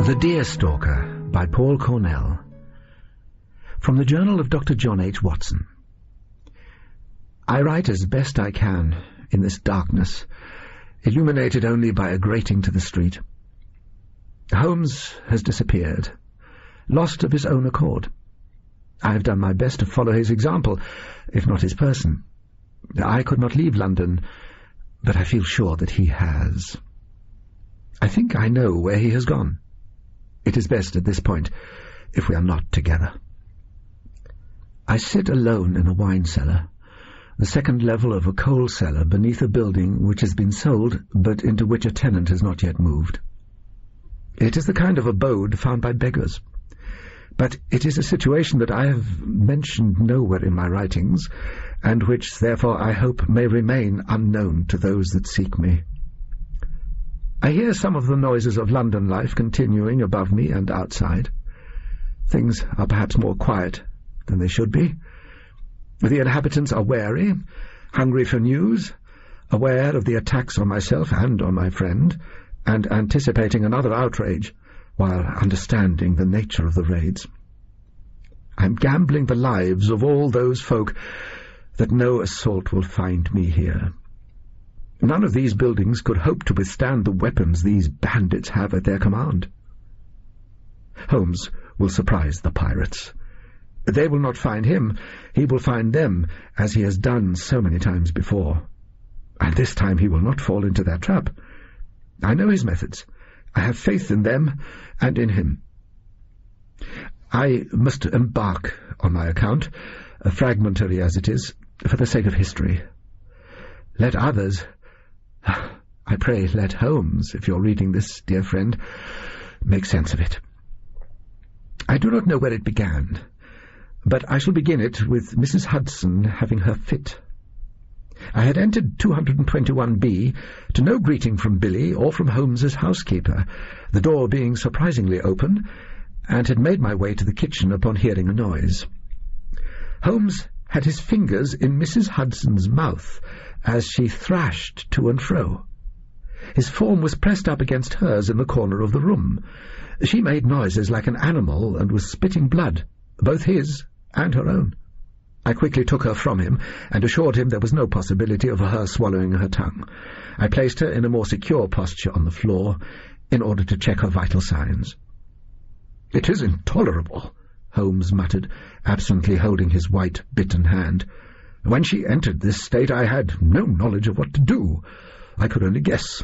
The Deer Stalker by Paul Cornell. From the Journal of Dr. John H. Watson. I write as best I can in this darkness, illuminated only by a grating to the street. Holmes has disappeared, lost of his own accord. I have done my best to follow his example, if not his person. I could not leave London, but I feel sure that he has. I think I know where he has gone. It is best at this point if we are not together. I sit alone in a wine cellar, the second level of a coal cellar beneath a building which has been sold, but into which a tenant has not yet moved. It is the kind of abode found by beggars, but it is a situation that I have mentioned nowhere in my writings, and which, therefore, I hope may remain unknown to those that seek me. I hear some of the noises of London life continuing above me and outside. Things are perhaps more quiet than they should be. The inhabitants are wary, hungry for news, aware of the attacks on myself and on my friend, and anticipating another outrage, while understanding the nature of the raids. I am gambling the lives of all those folk that no assault will find me here. None of these buildings could hope to withstand the weapons these bandits have at their command. Holmes will surprise the pirates. They will not find him, he will find them, as he has done so many times before. And this time he will not fall into their trap. I know his methods. I have faith in them and in him. I must embark on my account, fragmentary as it is, for the sake of history. Let others— I pray let Holmes, if you're reading this, dear friend, make sense of it. I do not know where it began, but I shall begin it with Mrs. Hudson having her fit. I had entered 221B to no greeting from Billy or from Holmes's housekeeper, the door being surprisingly open, and had made my way to the kitchen upon hearing a noise. Holmes had his fingers in Mrs. Hudson's mouth as she thrashed to and fro. His form was pressed up against hers in the corner of the room. She made noises like an animal and was spitting blood, both his and her own. I quickly took her from him and assured him there was no possibility of her swallowing her tongue. I placed her in a more secure posture on the floor in order to check her vital signs. "It is intolerable," Holmes muttered, absently holding his white, bitten hand. "When she entered this state I had no knowledge of what to do. I could only guess.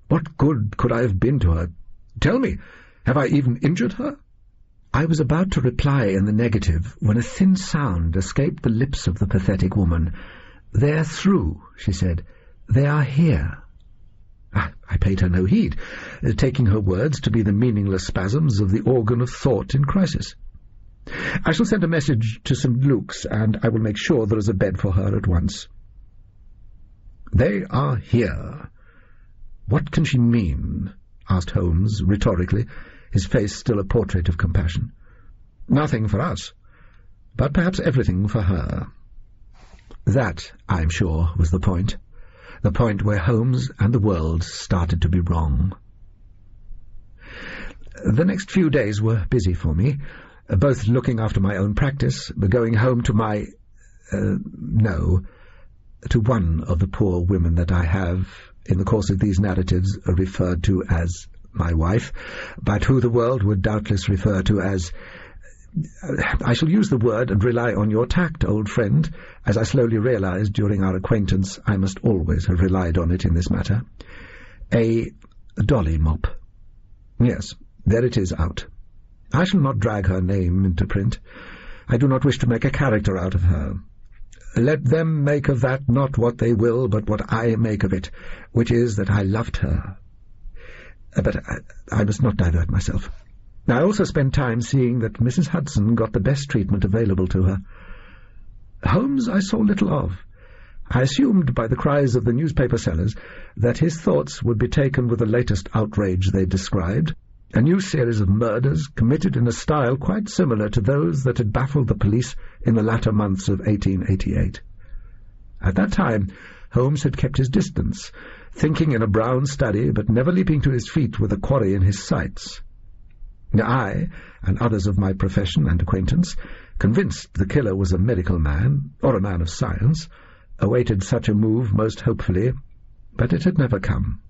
What good could I have been to her? Tell me, have I even injured her?" I was about to reply in the negative when a thin sound escaped the lips of the pathetic woman. "They're through," she said. "They are here." I paid her no heed, taking her words to be the meaningless spasms of the organ of thought in crisis. "I shall send a message to St. Luke's, and I will make sure there is a bed for her at once." "They are here. What can she mean?" asked Holmes, rhetorically, his face still a portrait of compassion. "Nothing for us, but perhaps everything for her." That, I am sure, was the point where Holmes and the world started to be wrong. The next few days were busy for me, both looking after my own practice, going home to to one of the poor women that I have, in the course of these narratives, referred to as my wife, but who the world would doubtless refer to as— I shall use the word and rely on your tact, old friend, as I slowly realized during our acquaintance I must always have relied on it in this matter— a dolly mop. Yes, there it is out. I shall not drag her name into print. I do not wish to make a character out of her. Let them make of that not what they will, but what I make of it, which is that I loved her. But I must not divert myself. I also spent time seeing that Mrs. Hudson got the best treatment available to her. Holmes I saw little of. I assumed by the cries of the newspaper sellers that his thoughts would be taken with the latest outrage they described, a new series of murders committed in a style quite similar to those that had baffled the police in the latter months of 1888. At that time Holmes had kept his distance, thinking in a brown study, but never leaping to his feet with a quarry in his sights. I, and others of my profession and acquaintance, convinced the killer was a medical man, or a man of science, awaited such a move most hopefully, but it had never come.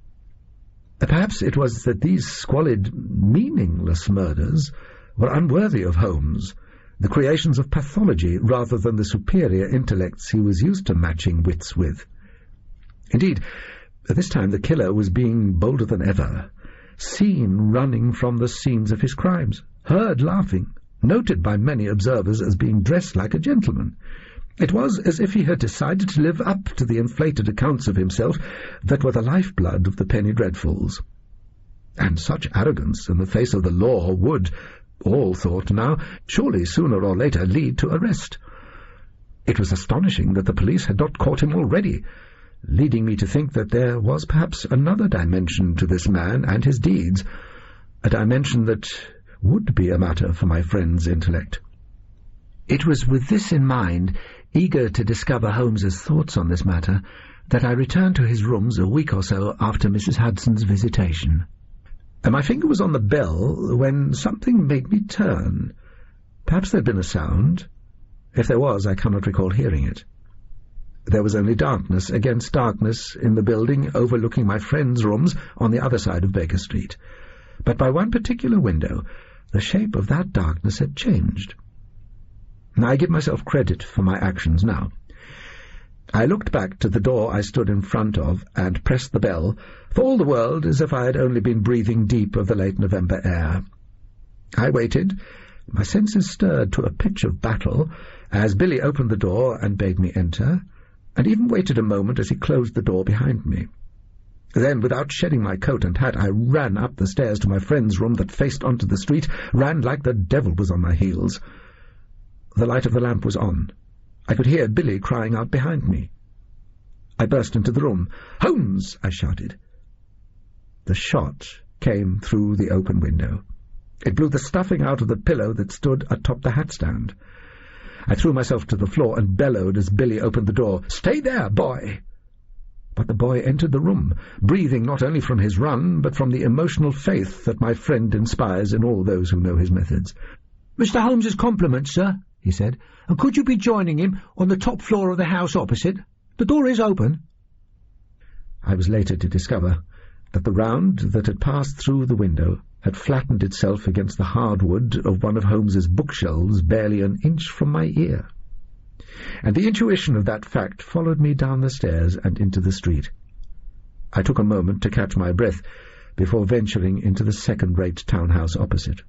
Perhaps it was that these squalid, meaningless murders were unworthy of Holmes, the creations of pathology rather than the superior intellects he was used to matching wits with. Indeed, at this time the killer was being bolder than ever, seen running from the scenes of his crimes, heard laughing, noted by many observers as being dressed like a gentleman. It was as if he had decided to live up to the inflated accounts of himself that were the lifeblood of the penny dreadfuls. And such arrogance in the face of the law would, all thought now, surely sooner or later lead to arrest. It was astonishing that the police had not caught him already, leading me to think that there was perhaps another dimension to this man and his deeds, a dimension that would be a matter for my friend's intellect. It was with this in mind, eager to discover Holmes's thoughts on this matter, that I returned to his rooms a week or so after Mrs. Hudson's visitation. And my finger was on the bell when something made me turn. Perhaps there had been a sound. If there was, I cannot recall hearing it. There was only darkness against darkness in the building overlooking my friend's rooms on the other side of Baker Street. But by one particular window, the shape of that darkness had changed. I give myself credit for my actions now. I looked back to the door I stood in front of and pressed the bell, for all the world as if I had only been breathing deep of the late November air. I waited, my senses stirred to a pitch of battle, as Billy opened the door and bade me enter, and even waited a moment as he closed the door behind me. Then, without shedding my coat and hat, I ran up the stairs to my friend's room that faced onto the street, ran like the devil was on my heels. The light of the lamp was on. I could hear Billy crying out behind me. I burst into the room. "Holmes!" I shouted. The shot came through the open window. It blew the stuffing out of the pillow that stood atop the hat-stand. I threw myself to the floor and bellowed as Billy opened the door, "Stay there, boy!" But the boy entered the room, breathing not only from his run, but from the emotional faith that my friend inspires in all those who know his methods. "Mr. Holmes's compliments, sir," he said, "and could you be joining him on the top floor of the house opposite? The door is open." I was later to discover that the round that had passed through the window had flattened itself against the hardwood of one of Holmes's bookshelves barely an inch from my ear. And the intuition of that fact followed me down the stairs and into the street. I took a moment to catch my breath before venturing into the second-rate townhouse opposite.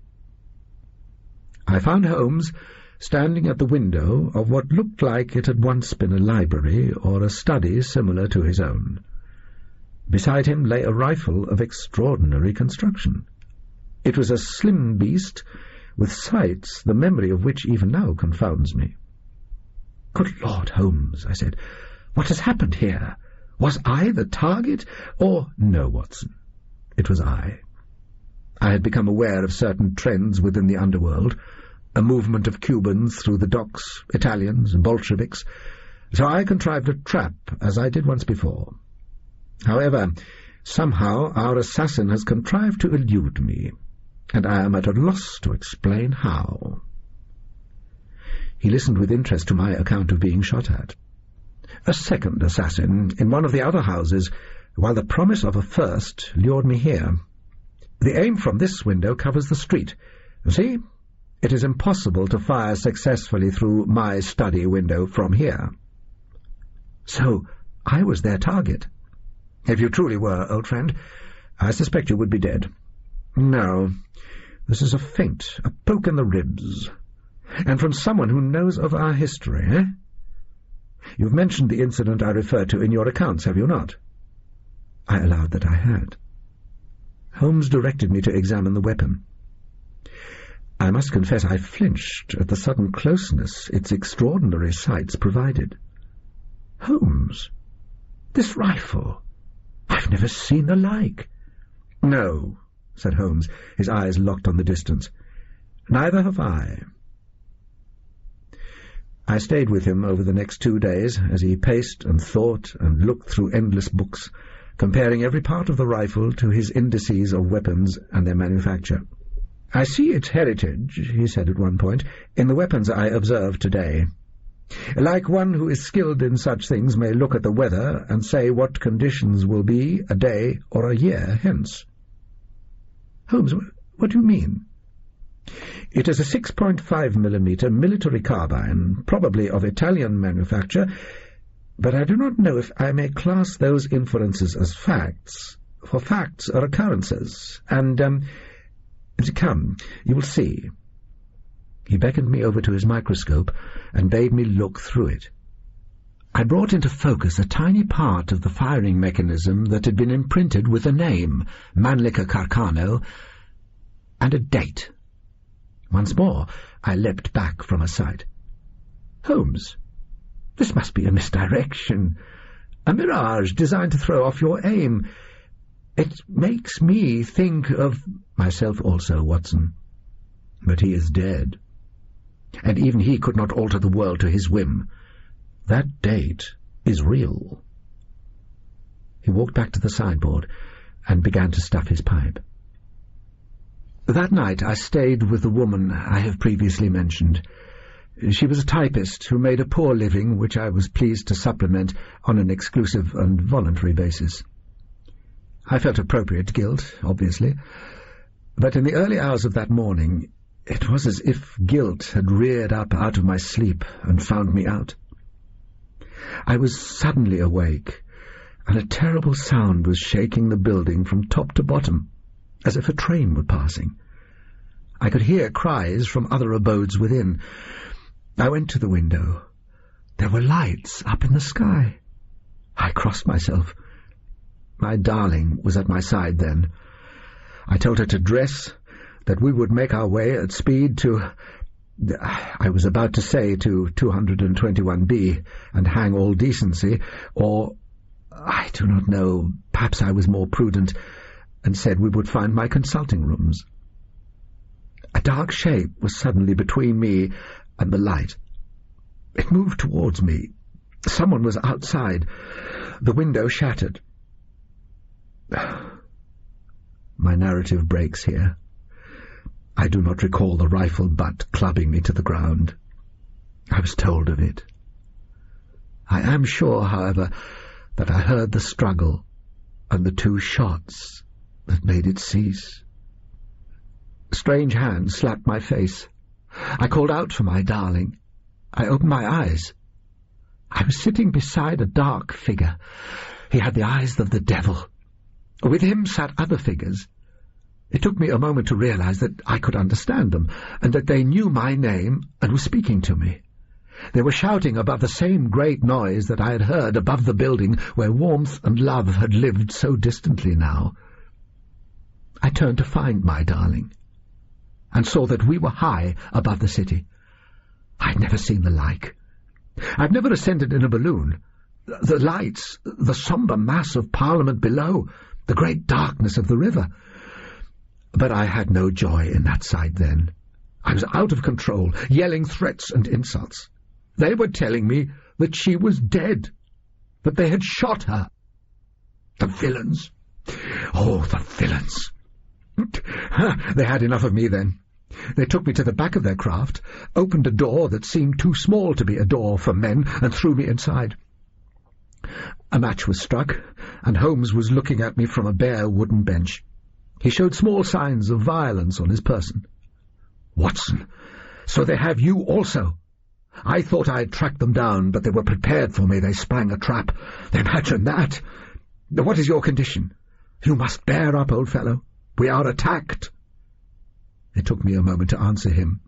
I found Holmes standing at the window of what looked like it had once been a library or a study similar to his own. Beside him lay a rifle of extraordinary construction. It was a slim beast, with sights, the memory of which even now confounds me. "Good Lord, Holmes," I said, "what has happened here? Was I the target, or—" "No, Watson, it was I. I had become aware of certain trends within the underworld, a movement of Cubans through the docks, Italians and Bolsheviks, so I contrived a trap, as I did once before. However, somehow our assassin has contrived to elude me, and I am at a loss to explain how." He listened with interest to my account of being shot at. "A second assassin in one of the other houses, while the promise of a first lured me here. The aim from this window covers the street. See, it is impossible to fire successfully through my study window from here." "So I was their target?" "If you truly were, old friend, I suspect you would be dead. No, this is a feint, a poke in the ribs. And from someone who knows of our history, eh? You've mentioned the incident I referred to in your accounts, have you not?" I allowed that I had. Holmes directed me to examine the weapon. I must confess I flinched at the sudden closeness its extraordinary sights provided. "Holmes, this rifle! I've never seen the like." "No," said Holmes, his eyes locked on the distance. "Neither have I." I stayed with him over the next 2 days as he paced and thought and looked through endless books, comparing every part of the rifle to his indices of weapons and their manufacture. "I see its heritage," he said at one point, "in the weapons I observed today. Like one who is skilled in such things may look at the weather and say what conditions will be a day or a year hence." "Holmes, what do you mean?" "It is a 6.5mm military carbine, probably of Italian manufacture, but I do not know if I may class those inferences as facts, for facts are occurrences, and, come, you will see." He beckoned me over to his microscope and bade me look through it. I brought into focus a tiny part of the firing mechanism that had been imprinted with a name, Mannlicher Carcano, and a date. Once more I leapt back from a sight. "Holmes, this must be a misdirection, a mirage designed to throw off your aim. It makes me think of—" "Myself also, Watson. But he is dead. And even he could not alter the world to his whim. That date is real." He walked back to the sideboard and began to stuff his pipe. That night I stayed with the woman I have previously mentioned. She was a typist who made a poor living, which I was pleased to supplement on an exclusive and voluntary basis. I felt appropriate guilt, obviously, but in the early hours of that morning it was as if guilt had reared up out of my sleep and found me out. I was suddenly awake, and a terrible sound was shaking the building from top to bottom, as if a train were passing. I could hear cries from other abodes within. I went to the window. There were lights up in the sky. I crossed myself. My darling was at my side then. I told her to dress, that we would make our way at speed to— I was about to say to 221B and hang all decency, or— I do not know, perhaps I was more prudent, and said we would find my consulting rooms. A dark shape was suddenly between me and the light. It moved towards me. Someone was outside. The window shattered. My narrative breaks here. I do not recall the rifle butt clubbing me to the ground. I was told of it. I am sure, however, that I heard the struggle and the 2 shots that made it cease. Strange hands slapped my face. I called out for my darling. I opened my eyes. I was sitting beside a dark figure. He had the eyes of the devil. With him sat other figures. It took me a moment to realize that I could understand them, and that they knew my name and were speaking to me. They were shouting above the same great noise that I had heard above the building where warmth and love had lived so distantly now. I turned to find my darling, and saw that we were high above the city. I'd never seen the like. I've never ascended in a balloon. The lights, the sombre mass of Parliament below, the great darkness of the river. But I had no joy in that sight then. I was out of control, yelling threats and insults. They were telling me that she was dead, that they had shot her. The villains! Oh, the villains! They had enough of me then. They took me to the back of their craft, opened a door that seemed too small to be a door for men, and threw me inside. A match was struck, and Holmes was looking at me from a bare wooden bench. He showed small signs of violence on his person. "Watson, so they have you also. I thought I had tracked them down, but they were prepared for me. They sprang a trap. Imagine that! What is your condition? You must bear up, old fellow. We are attacked." It took me a moment to answer him.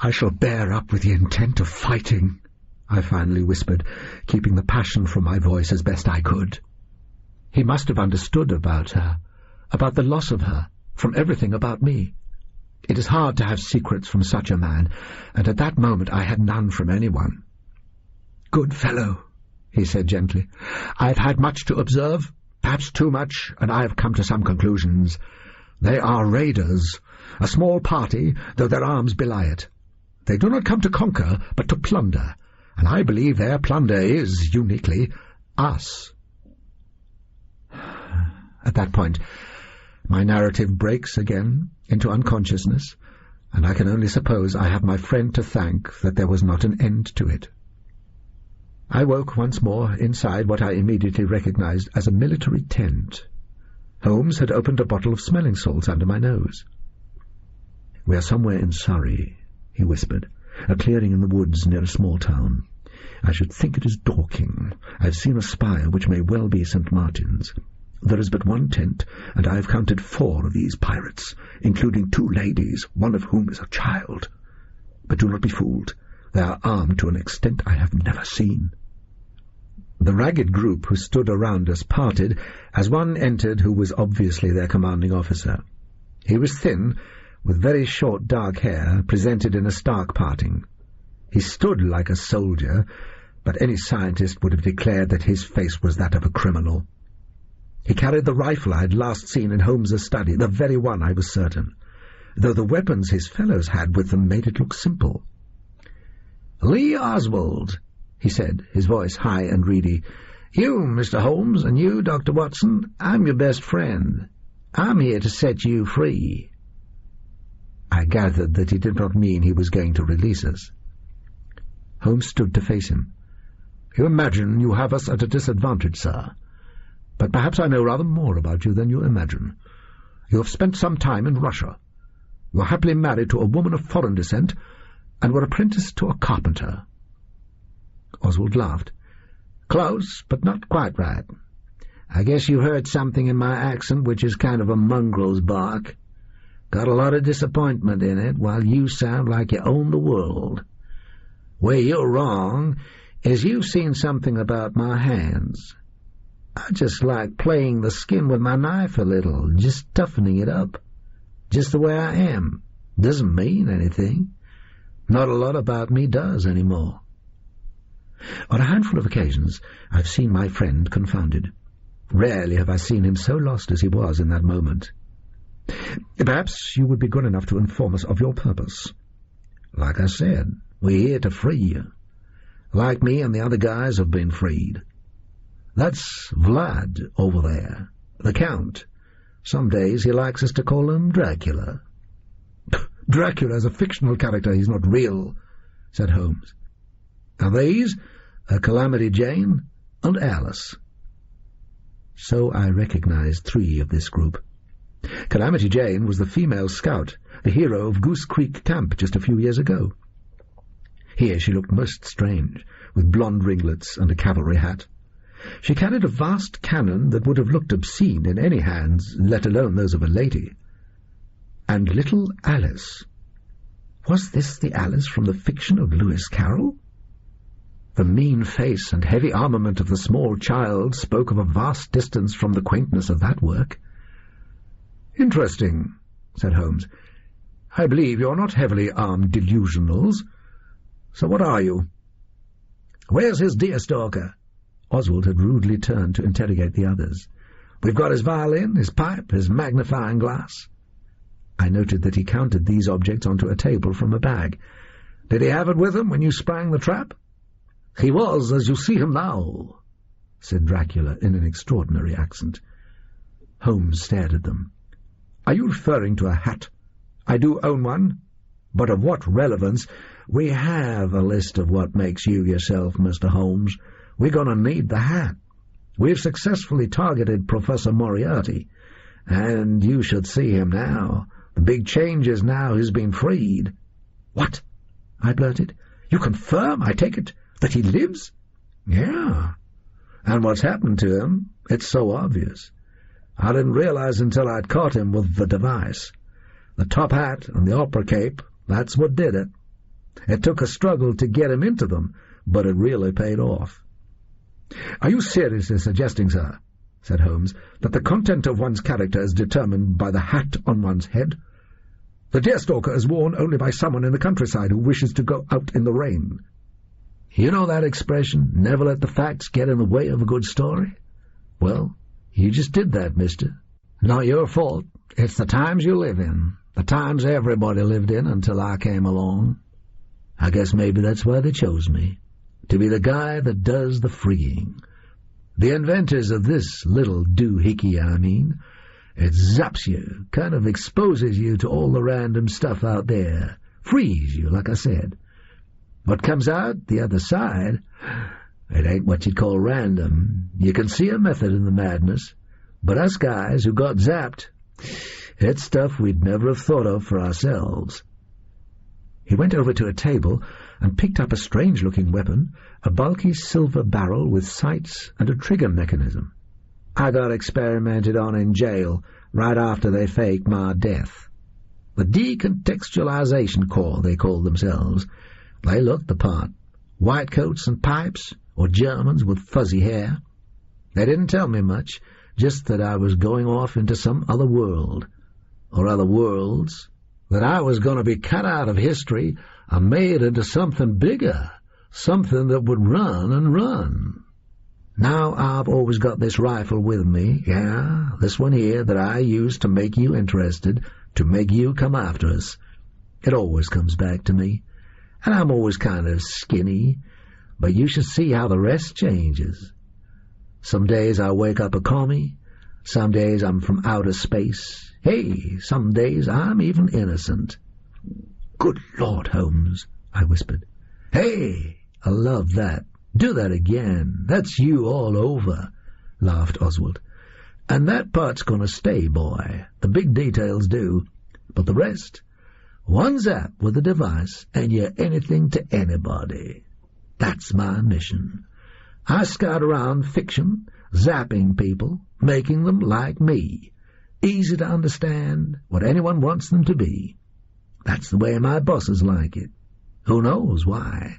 "I shall bear up with the intent of fighting," I finally whispered, keeping the passion from my voice as best I could. He must have understood about her, about the loss of her, from everything about me. It is hard to have secrets from such a man, and at that moment I had none from anyone. "Good fellow," he said gently. "I have had much to observe, perhaps too much, and I have come to some conclusions. They are raiders, a small party, though their arms belie it. They do not come to conquer, but to plunder, and I believe their plunder is, uniquely, us." At that point My narrative breaks again into unconsciousness, and I can only suppose I have my friend to thank that there was not an end to it. I woke once more inside what I immediately recognized as a military tent. Holmes had opened a bottle of smelling salts under my nose. "We are somewhere in Surrey," he whispered, "a clearing in the woods near a small town. I should think it is Dorking. I have seen a spire which may well be St. Martin's. There is but one tent, and I have counted 4 of these pirates, including 2 ladies, one of whom is a child. But do not be fooled. They are armed to an extent I have never seen." The ragged group who stood around us parted as one entered who was obviously their commanding officer. He was thin, with very short dark hair, presented in a stark parting. He stood like a soldier, but any scientist would have declared that his face was that of a criminal. He carried the rifle I had last seen in Holmes's study, the very one, I was certain, though the weapons his fellows had with them made it look simple. "Lee Oswald," he said, his voice high and reedy. "You, Mr. Holmes, and you, Dr. Watson, I'm your best friend. I'm here to set you free." I gathered that he did not mean he was going to release us. Holmes stood to face him. "You imagine you have us at a disadvantage, sir. But perhaps I know rather more about you than you imagine. You have spent some time in Russia. You are happily married to a woman of foreign descent, and were apprenticed to a carpenter." Oswald laughed. "Close, but not quite right. I guess you heard something in my accent which is kind of a mongrel's bark. Got a lot of disappointment in it, while you sound like you own the world. Where you're wrong is you've seen something about my hands. I just like playing the skin with my knife a little, just toughening it up. Just the way I am. Doesn't mean anything. Not a lot about me does anymore." On a handful of occasions I've seen my friend confounded. Rarely have I seen him so lost as he was in that moment. "Perhaps you would be good enough to inform us of your purpose." "Like I said, we're here to free you. Like me and the other guys have been freed. That's Vlad over there, the Count. Some days he likes us to call him Dracula." "Dracula is a fictional character, he's not real," said Holmes. "And these are Calamity Jane and Alice." So I recognized 3 of this group. Calamity Jane was the female scout, the hero of Goose Creek Camp just a few years ago. Here she looked most strange, with blonde ringlets and a cavalry hat. She carried a vast cannon that would have looked obscene in any hands, let alone those of a lady. And little Alice. Was this the Alice from the fiction of Lewis Carroll? The mean face and heavy armament of the small child spoke of a vast distance from the quaintness of that work. "Interesting," said Holmes. "I believe you're not heavily armed delusionals. So what are you?" "Where's his deer stalker?" Oswald had rudely turned to interrogate the others. "We've got his violin, his pipe, his magnifying glass." I noted that he counted these objects onto a table from a bag. "Did he have it with him when you sprang the trap?" "He was, as you see him now," said Dracula in an extraordinary accent. Holmes stared at them. "Are you referring to a hat?" "I do own one. But of what relevance?" "We have a list of what makes you yourself, Mr. Holmes. We're going to need the hat. We've successfully targeted Professor Moriarty, and you should see him now. The big change is now he's been freed." "What?" I blurted. "You confirm, I take it, that he lives?" "Yeah. And what's happened to him, it's so obvious. I didn't realize until I'd caught him with the device. The top hat and the opera cape, that's what did it. It took a struggle to get him into them, but it really paid off." "Are you seriously suggesting, sir," said Holmes, "that the content of one's character is determined by the hat on one's head? The deerstalker is worn only by someone in the countryside who wishes to go out in the rain. You know that expression, never let the facts get in the way of a good story? Well, you just did that, mister. Not your fault. It's the times you live in, the times everybody lived in until I came along. I guess maybe that's why they chose me, to be the guy that does the freeing. The inventors of this little doohickey, I mean, It zaps you, kind of exposes you to all the random stuff out there, frees you, like I said. What comes out the other side, it ain't what you'd call random. You can see a method in the madness, but us guys who got zapped, it's stuff we'd never have thought of for ourselves." He went over to a table and picked up a strange-looking weapon, a bulky silver barrel with sights and a trigger mechanism. "I got experimented on in jail right after they faked my death. The Decontextualization Corps, they called themselves. They looked the part. White coats and pipes, or Germans with fuzzy hair. They didn't tell me much, just that I was going off into some other world, or other worlds, that I was going to be cut out of history and made into something bigger, something that would run and run. Now I've always got this rifle with me, yeah, this one here that I use to make you interested, to make you come after us. It always comes back to me, and I'm always kind of skinny, but you should see how the rest changes. Some days I wake up a commie, some days I'm from outer space. Hey, some days I'm even innocent." "Good Lord, Holmes," I whispered. "Hey, I love that. Do that again. That's you all over," laughed Oswald. "And that part's going to stay, boy. The big details do. But the rest, one zap with the device, and you're anything to anybody. That's my mission. I scout around fiction, zapping people, making them like me. Easy to understand, what anyone wants them to be. That's the way my bosses like it. Who knows why?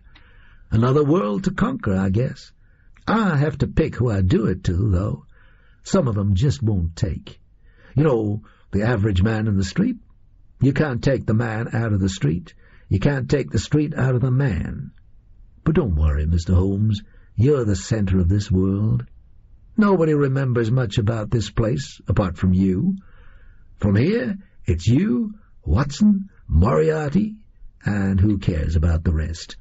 Another world to conquer, I guess. I have to pick who I do it to, though. Some of them just won't take. You know, the average man in the street? You can't take the man out of the street. You can't take the street out of the man. But don't worry, Mr. Holmes. You're the center of this world. Nobody remembers much about this place, apart from you. From here, it's you, Watson, Moriarty, and who cares about the rest?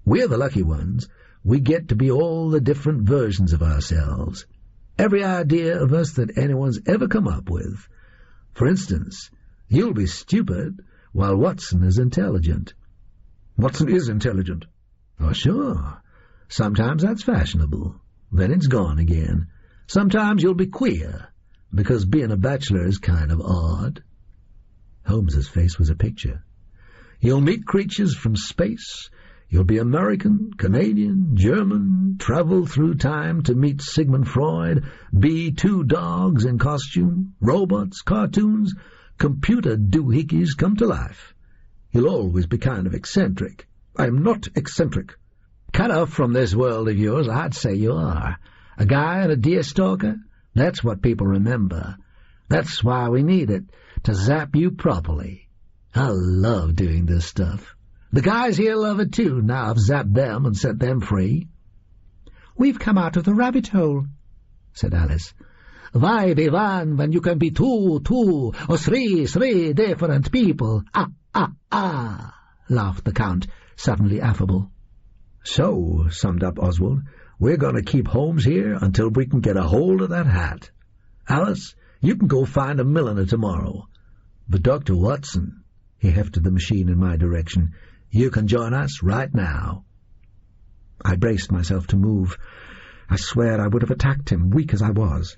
We're the lucky ones. We get to be all the different versions of ourselves. Every idea of us that anyone's ever come up with. For instance, you'll be stupid, while Watson is intelligent." "Watson is intelligent." "Oh, sure. Sometimes that's fashionable. Then it's gone again. Sometimes you'll be queer, because being a bachelor is kind of odd." Holmes's face was a picture. "You'll meet creatures from space. You'll be American, Canadian, German, travel through time to meet Sigmund Freud, be two dogs in costume, robots, cartoons, computer doohickeys come to life. You'll always be kind of eccentric." "I'm not eccentric." "Cut off from this world of yours, I'd say you are. A guy and a deer stalker, that's what people remember. That's why we need it, to zap you properly. I love doing this stuff. The guys here love it too, now I've zapped them and set them free." "We've come out of the rabbit hole," said Alice. "Why be one when you can be two, or three different people? Ah, laughed the Count, suddenly affable. "So," summed up Oswald, "we're going to keep Holmes here until we can get a hold of that hat. Alice, you can go find a milliner tomorrow. But Dr. Watson," he hefted the machine in my direction, "you can join us right now." I braced myself to move. I swear I would have attacked him, weak as I was.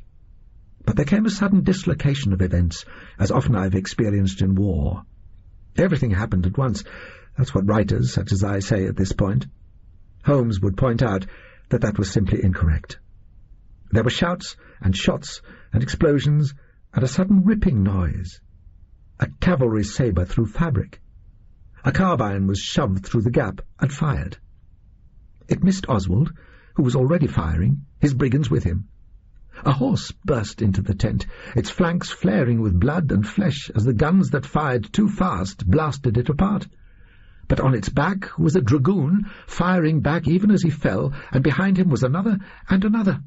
But there came a sudden dislocation of events, as often I've experienced in war. Everything happened at once. That's what writers such as I say at this point. Holmes would point out that that was simply incorrect. There were shouts and shots and explosions and a sudden ripping noise. A cavalry sabre through fabric. A carbine was shoved through the gap and fired. It missed Oswald, who was already firing, his brigands with him. A horse burst into the tent, its flanks flaring with blood and flesh as the guns that fired too fast blasted it apart. But on its back was a dragoon, firing back even as he fell, and behind him was another and another.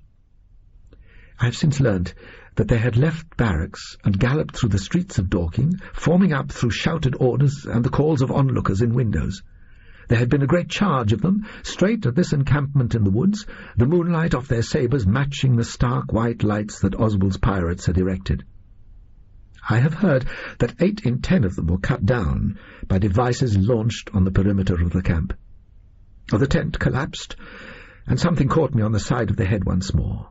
I have since learnt that they had left barracks and galloped through the streets of Dorking, forming up through shouted orders and the calls of onlookers in windows. There had been a great charge of them, straight at this encampment in the woods, the moonlight off their sabres matching the stark white lights that Oswald's pirates had erected. I have heard that 8 in 10 of them were cut down by devices launched on the perimeter of the camp. The tent collapsed, and something caught me on the side of the head once more.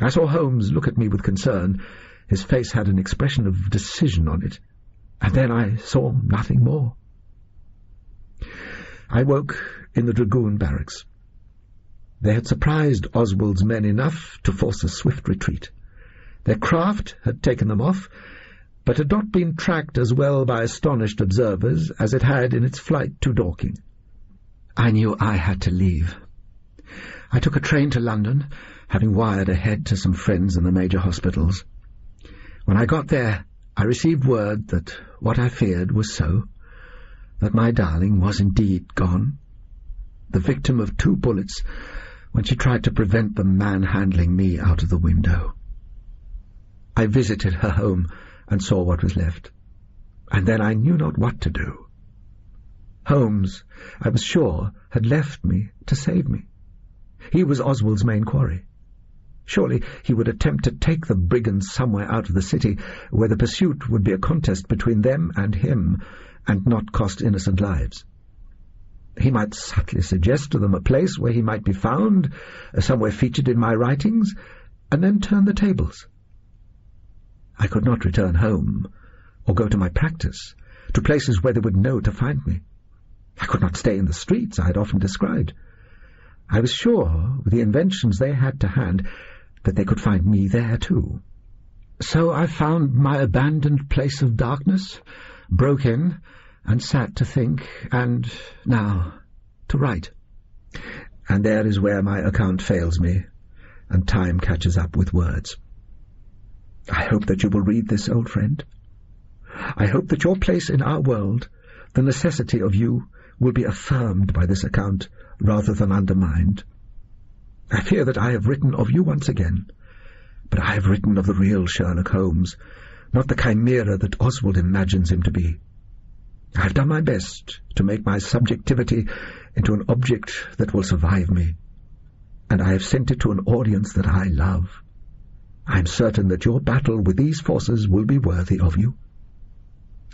I saw Holmes look at me with concern. His face had an expression of decision on it, and then I saw nothing more. I woke in the dragoon barracks. They had surprised Oswald's men enough to force a swift retreat. Their craft had taken them off, but had not been tracked as well by astonished observers as it had in its flight to Dorking. I knew I had to leave. I took a train to London, having wired ahead to some friends in the major hospitals. When I got there, I received word that what I feared was so, that my darling was indeed gone, the victim of 2 bullets when she tried to prevent them manhandling me out of the window. I visited her home and saw what was left, and then I knew not what to do. Holmes, I was sure, had left me to save me. He was Oswald's main quarry. Surely he would attempt to take the brigands somewhere out of the city, where the pursuit would be a contest between them and him, and not cost innocent lives. He might subtly suggest to them a place where he might be found, somewhere featured in my writings, and then turn the tables. I could not return home, or go to my practice, to places where they would know to find me. I could not stay in the streets I had often described. I was sure, with the inventions they had to hand, that they could find me there too. So I found my abandoned place of darkness, broke in, and sat to think, and, now, to write. And there is where my account fails me, and time catches up with words. I hope that you will read this, old friend. I hope that your place in our world, the necessity of you, will be affirmed by this account rather than undermined. I fear that I have written of you once again, but I have written of the real Sherlock Holmes, not the chimera that Oswald imagines him to be. I have done my best to make my subjectivity into an object that will survive me, and I have sent it to an audience that I love. I am certain that your battle with these forces will be worthy of you.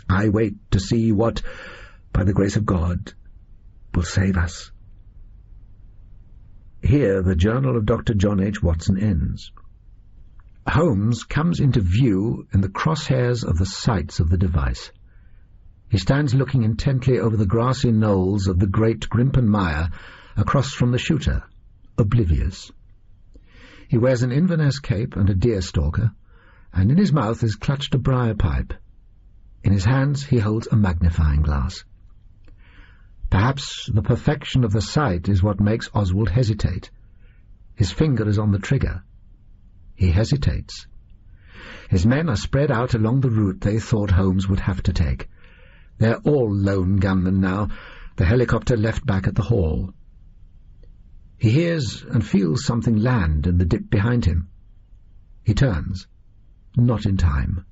I wait to see what, by the grace of God, will save us. Here the journal of Dr. John H. Watson ends. Holmes comes into view in the crosshairs of the sights of the device. He stands looking intently over the grassy knolls of the great Grimpen Mire across from the shooter, oblivious. He wears an Inverness cape and a deer-stalker, and in his mouth is clutched a briar pipe. In his hands he holds a magnifying glass. Perhaps the perfection of the sight is what makes Oswald hesitate. His finger is on the trigger. He hesitates. His men are spread out along the route they thought Holmes would have to take. They're all lone gunmen now, the helicopter left back at the hall. He hears and feels something land in the dip behind him. He turns. Not in time.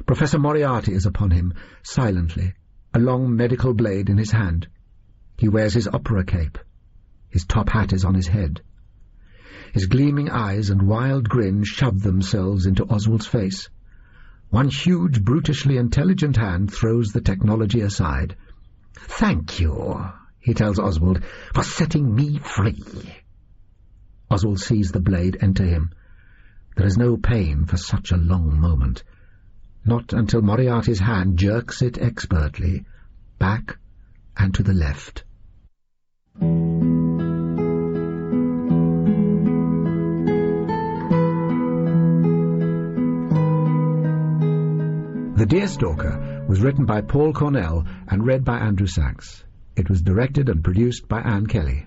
Professor Moriarty is upon him, silently, a long medical blade in his hand. He wears his opera cape. His top hat is on his head. His gleaming eyes and wild grin shove themselves into Oswald's face. One huge, brutishly intelligent hand throws the technology aside. "Thank you," he tells Oswald, "for setting me free." Oswald sees the blade enter him. There is no pain for such a long moment. Not until Moriarty's hand jerks it expertly, back and to the left. The Deerstalker was written by Paul Cornell and read by Andrew Sachs. It was directed and produced by Anne Kelly.